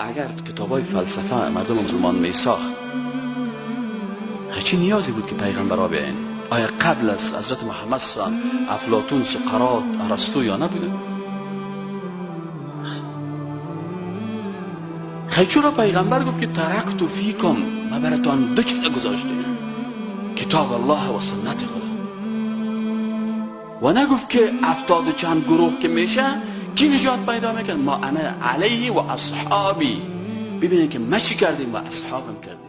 اگر کتابای فلسفه مردم مسلمان می ساخت، چه نیازی بود که پیغمبر ها بیاین؟ آیا قبل از حضرت محمد صلی الله علیه و افلاطون، سقراط، ارسطو یا نبوده؟ خیلی چرا پیغمبر گفت که ترکت فیکم، من براتون دو چیز گذاشته، کتاب الله و سنت خدا. و نگفت که 70 و چند گروه که میشه کی نجات پیدا میکنه؟ ما انا علیه و اصحابی. ببینید که ما چی کردیم و اصحابم کردیم.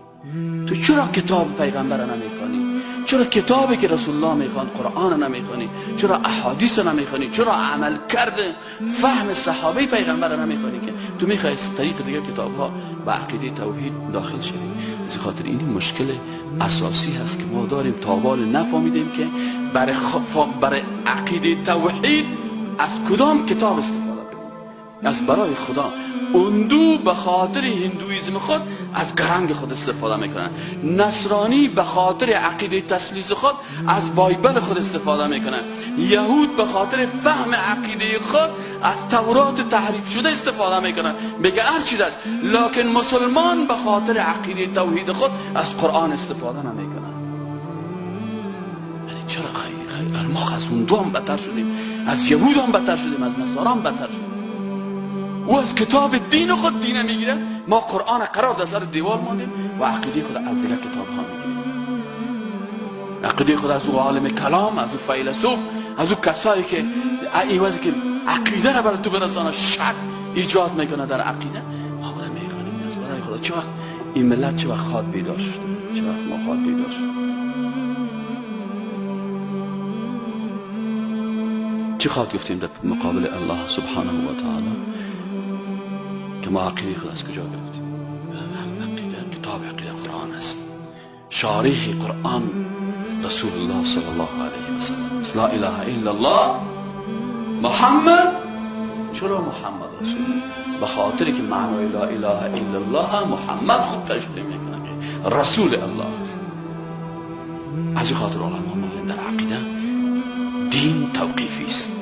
تو چرا کتاب پیغمبر نمیخوانی؟ چرا کتابی که رسول الله میخوان قرآن نمیخوانی؟ چرا احادیث نمیخوانی؟ چرا عمل کرده فهم صحابه پیغمبر نمیخوانی؟ که تو میخوای از طریق دیگه کتاب ها به عقیده توحید داخل شدی. از خاطر این مشکل اساسی هست که ما داریم تابال نفهمیدیم که برای عقیده توحید از کدام کتاب استفاده کنیم. از برای خدا هندو به خاطر هندویزم خود از گرنگ خود استفاده میکنن، نصرانی به خاطر عقیده تثلیث خود از بایبل خود استفاده میکنن، یهود به خاطر فهم عقیده خود از تورات تحریف شده استفاده میکنن. بگه هر چیز است، لکن مسلمان به خاطر عقیده توحید خود از قرآن استفاده نمیکنن. یعنی چرا خیلی ما از هندو هم بدتر شدیم، از یهود هم بدتر شدیم، از نصارا هم بدتر شدیم. و از کتاب دین خود دینه میگیره، ما قرآن قرار در سر دیوار ماندیم و عقیده خود از دیگه کتاب ها میگیریم. عقیده خود از او عالم کلام، از او فیلسوف، از او کسایی که ایوازی که عقیده را برای تو برسانه شک ایجاد میکنه در عقیده، ما برای میخوانیم. از برای خدا چه وقت این ملت چه وقت خواد بیدار شد، چه وقت ما خواد بیدار شد. چه خواد گفتیم در مقابل الله سبحانه و تعالی که ما عقیده خود از کجا گرفتیم؟ عقیده کتاب عقیده قرآن است. شارح قرآن رسول الله صلی الله علیه و سلم. لا اله الا الله محمد. چرا محمد رسول الله؟ به خاطر که معنای لا اله الا الله محمد خود تشریح میکنه که رسول الله است. از این خاطر علما میگن در عقیده دین توقیفی است.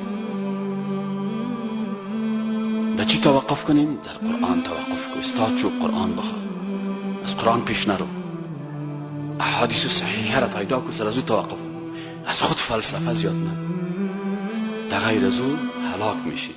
در چی توقف کنیم؟ در قرآن توقف کن. استاد شو قرآن بخواد، از قرآن پیش نرو، احادیث صحیحه را پیدا کن، سر از او توقف. از خود فلسفه زیاد نکن، در غیر از او هلاک میشی.